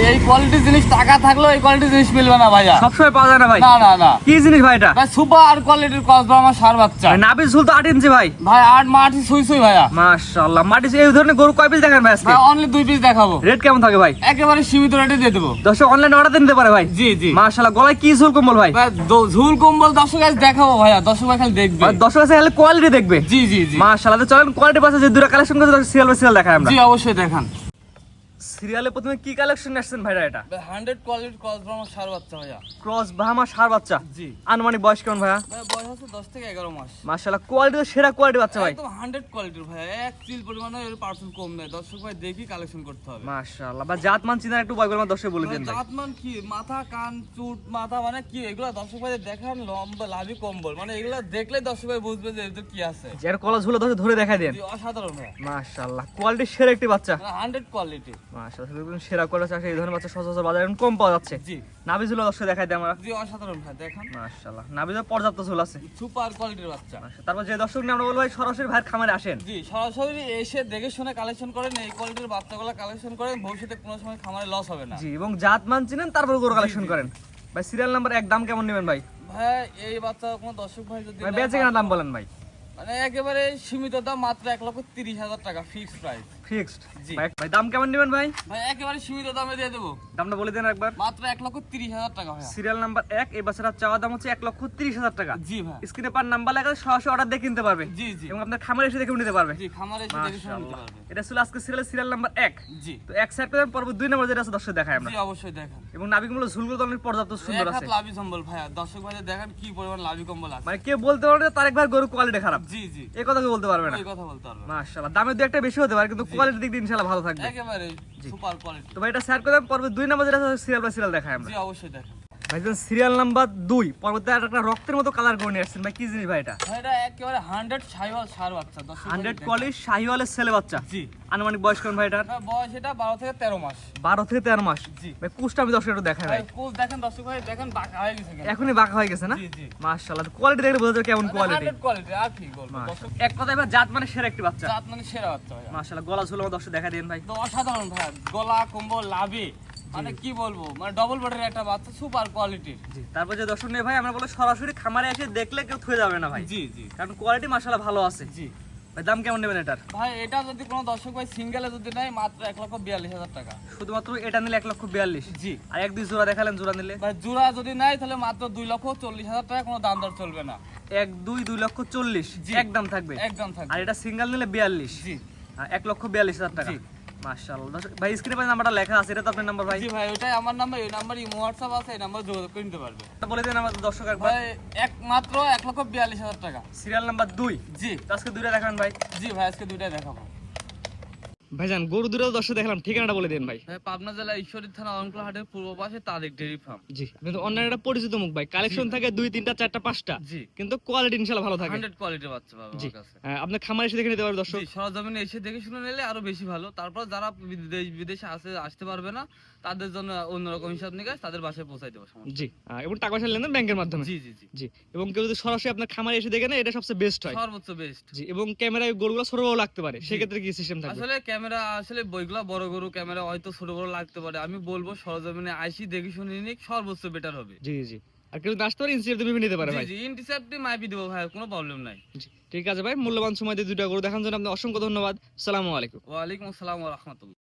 এই কোয়ালিটির জিনিস টাকা থাকলেও এই কোয়ালিটির জিনিস মিলবে না ভাইয়া, সবসময় পাওয়া যায় না ভাই। না না না। কি জিনিস ভাই এটা? ভাই সুপার কোয়ালিটির কসবা আমার সার বাচ্চা। নাভি ঝুল তো 8 ইঞ্চি ভাই। ভাই 8 মাটি সুই সুই ভাইয়া। মাশাআল্লাহ। মাটি এই ধরনের গরু কয় পিস দেখান ভাই আজকে? ভাই অনলি 2 পিস দেখাবো। রেট কেমন থাকে ভাই? একেবারে সীমিত রেটে দিয়ে দেবো। দর্শক অনলাইন অর্ডার দিতে পারে ভাই। জি জি। মাশাআল্লাহ। গলায় কি ঝুল কম্বল ভাই? ভাই ঝুল কম্বল দর্শক আজ দেখাবো ভাইয়া, দর্শক ভাই খালি দেখবে। দর্শক আছে খালি কোয়ালিটি দেখবে। জি জি জি। মাশাআল্লাহ। চলেন কোয়ালিটি পাশে যে দুটো কালেকশন করে সিরিয়াল বাই সিরিয়াল দেখাই আমরা। জি অবশ্যই দেখান। সিরিয়ালে প্রথমে কি কালেকশন আসছেন ভাইরা? এটা 100 কোয়ালিটির কসবা আমার সার বাচ্চা ভাইয়া। ক্রস বাহামা সার বাচ্চা। জি। আনুমানিক বয়স কেমন ভাইয়া? ভাই বয়স আছে 10 থেকে 11 মাস। মাশাআল্লাহ। কোয়ালিটি তো সেরা কোয়ালিটি বাচ্চা ভাই। একদম 100 কোয়ালিটির ভাইয়া, এক চিল পরিমাণে এর পার্সেন্ট কম নাই। দর্শক ভাই দেখি কালেকশন করতে হবে। মাশাআল্লাহ। বা জাতমান চিনার একটু বয়গুলো দর্শক বলে দেন ভাই। জাতমান কি মাথা কান চুট মাথা মানে কি এগুলা দর্শক ভাই দেখান, লম্বা লাভি কম্বল মানে এগুলা দেখলে দর্শক ভাই বুঝবে যে এদের কি আছে। এর কলা ঝুলে দর্শক ধরে দেখাই দেন। জি অসাধারণ ভাইয়া। মাশাআল্লাহ। কোয়ালিটি সেরা একটি বাচ্চা। 100 কোয়ালিটি। মাশাআল্লাহ। সেরা কোয়ালিটি আছে। এই ধরনের বাচ্চা সচরাচর বাজারে এখন কম পাওয়া যাচ্ছে। জি। নাভি ঝুলে দর্শক দেখাই দেন আমরা। জি অসাধারণ ভাই দেখান। মাশাআল্লাহ। নাভি ঝুলে পর্যাপ্ত ঝুল আছে। সুপার কোয়ালিটির বাচ্চা। তারপর যে দর্শক নিয়ে আমরা বলবো ভাই সরাসরি ভাইয়ের খামারে আসেন। জি সরাসরি এসে দেখে শুনে কালেকশন করেন, এই কোয়ালিটির বাচ্চাগুলো কালেকশন করেন, ভবিষ্যতে কোনো সময় খামারে লস হবে না। জি, এবং জাতমান চিনেন তারপর গরু কালেকশন করেন। ভাই সিরিয়াল নাম্বার 1 দাম কেমন নেবেন ভাই? ভাই এই বাচ্চা কোনো দর্শক ভাই যদি ভাই বেচে কেনা দাম বলেন ভাই। মানে একেবারে সীমিত দাম, মাত্র 1,30,000 টাকা ফিক্সড প্রাইস। ফিক্সড। জি। ভাই দাম কেমন নেবেন ভাই? ভাই একেবারে সীমিত দামে দিয়ে দেবো, দামটা বলে দেন একবার। মাত্র 1,30,000 টাকা ভাই। সিরিয়াল নাম্বার 1 এই বাচ্চাটার চাওয়া দাম হচ্ছে 1,30,000 টাকা। জি ভাই। স্ক্রিনে পার নাম্বার লেখা আছে, সরাসরি অর্ডার দিয়ে কিনতে পারবে। জি জি। এবং আপনার খামারে এসে দেখে নিতে পারবে। জি খামারে এসে দেখে শুনে নিতে পারবে। এটা ছিল আজকে সিরিয়াল নাম্বার 1। জি। তো এক সাইড করে পর্ব 2 নাম্বার যেটা আছে দর্শক দেখাই আমরা। জি অবশ্যই দেখান। এবং নাবিগুলো ঝুলগুলো তো অনেক পর্যাপ্ত সুন্দর এক হাত আছে। লাভি কম্বল ভাইয়া, দর্শক ভাইদের দেখেন কি পরিমাণ লাভি কম্বল আছে। মানে কেউ বলতে পারবে না তার একবার গরু কোয়ালিটি খারাপ। জি জি। এই কথা কেউ বলতে পারবে না। এই কথা বলতে পারবে না। মাশাআল্লাহ। দামে দু একটা বেশি হতে পারে কিন্তু কোয়ালিটির দিক দিয়ে ইনশাআল্লাহ ভালো থাকবে। একেবারে সুপার কোয়ালিটি। তো ভাই এটা শেয়ার করে পর্ব 2 নাম্বার যেটা আছে সিরিয়াল বাই সিরিয়াল দেখাই আমরা। জি অবশ্যই দেখান। ভাইজান সিরিয়াল নাম্বার 2 পরবর্তীতে একটা রক্তের মতো কালার করে নিয়ে আসছেন ভাই, কি জিনিস ভাই এটা? ভাই এটা একেবারে 100 শাহিওয়াল সার বাচ্চা। 100 কোয়ালিটি শাহিওয়ালের ছেলে বাচ্চা। জি। আনুমানিক বয়স কেমন ভাই এটার? ভাই বয়স এটা 12 থেকে 13 মাস। 12 থেকে 13 মাস। জি। ভাই কুচটা আমি দর্শক একটু দেখাই ভাই। ভাই কোচ দেখেন দর্শক ভাই দেখেন বাঁকা হয়ে গেছে কেন। এখনই বাঁকা হয়ে গেছে না? জি জি। মাশাআল্লাহ। কোয়ালিটি দেখলে বোঝা যায় কেমন কোয়ালিটি। 100 কোয়ালিটি আর কি বলবো দর্শক। এক কথায় ভাই জাত মানে সেরা একটি বাচ্চা। জাত মানে সেরা বাচ্চা ভাই। মাশাআল্লাহ। গলা ঝুল আমার দর্শক দেখা দেন ভাই। তো অসাধারণ ভাই, গলা কম্বল লাভি মানে কি বলবো, মানে ডবল বডির একটা বাচ্চা, সুপার কোয়ালিটি। জি। তারপর যে দর্শক নেই ভাই আমরা বলে সরাসরি খামারে এসে দেখলে কেউ থুয়ে যাবে না ভাই। জি জি। কারণ কোয়ালিটি মাশাআল্লাহ ভালো আছে। জি। ভাই দাম কেমন নেবেন এটার? ভাই এটা যদি কোনো দর্শক ভাই সিঙ্গেলে যদি নেয় মাত্র 1,42,000 টাকা। শুধুমাত্র এটা নিলে 1,42,000। জি। আর এক দুই জোড়া দেখালেন, জোড়া নিলে ভাই জোড়া যদি নেয় তাহলে মাত্র 2,40,000 টাকা, কোনো দাম দর চলবে না। 2,40,000 জি। একদম থাকবে। একদম থাকবে। আর এটা সিঙ্গেল নিলে 42। জি। 1,42,000 টাকা। জি। মাশাআল্লাহ। ভাই স্ক্রিনে পাশে নাম্বারটা লেখা আছে, এটা তো আপনার নাম্বার ভাই। জি ভাই ওটাই আমার নাম্বার, এই নাম্বার ইমো হোয়াটসঅ্যাপ আছে, এই নাম্বার যোগাযোগ করে নিতে পারবে। বলে দেন আমাদের দর্শক একবার। ভাই মাত্র 1,42,000 টাকা। Serial number 2। জি। তো আজকে দুইটা দেখান ভাই। জি ভাই আজকে দুইটাই দেখাবো। ভাইজান গরু দুটো দর্শক দেখলাম, ঠিকানাটা বলে দেন ভাই। ভাই পাবনা জেলা ঈশ্বরী থানা অনকুলা হাটের পূর্ব পাশে তারেক ডেইরি ফার্ম। জি। কিন্তু অনলাইনে একটা পরিচিত মুখ ভাই, কালেকশন থাকে 2 3টা 4টা 5টা। জি। কিন্তু কোয়ালিটি ইনশাআল্লাহ ভালো থাকে। 100 কোয়ালিটির বাচ্চা পাবে জি। আমার কাছে। আপনার খামারে এসে দেখে নিতে পারবে দর্শক। জি সরজমিনে এসে দেখে শুনে নিলে আরো বেশি ভালো। তারপর যারা বিদেশে আসতে পারবে না তাদের জন্য অন্যরকম হিসাব নিকাশ তাদের বাসায় পৌঁছাই দেবো সমস্যা। জি। এবং টাকা পয়সা লেনদেন ব্যাংকের মাধ্যমে। জি জি জি। জি। এবং কেউ যদি সরাসরি আপনার খামারে এসে দেখে না, এটা সবচেয়ে বেস্ট হয়। সর্বোচ্চ বেস্ট। জি। এবং ক্যামেরায় গরুগুলো ছোট বড় লাগতে পারে, সেই ক্ষেত্রে কি সিস্টেম থাকবে? আসলে ক্যামেরা আসলে বইগুলা বড় গরু ক্যামেরা হয়তো ছোট বড় লাগতে পারে, আমি বলবো সরজমিনে আইসি দেখে শুনে নিক, সর্বোচ্চ বেটার হবে। জি জি। আর কেউ যদি আসতে পারে ইনসিডেন্ট তুমি নিতে পারে জি ভাই। জি ইন্টিসেপ্টি মাইপি দেবো ভাই, কোনো প্রবলেম নাই। জি। ঠিক আছে ভাই, মূল্যবান সময় দিয়ে দুইটা গরু দেখার জন্য আপনাকে অসংখ্য ধন্যবাদ। আসসালামু আলাইকুম। ওয়ালাইকুম আসসালাম ওয়া রাহমাতুল্লাহ।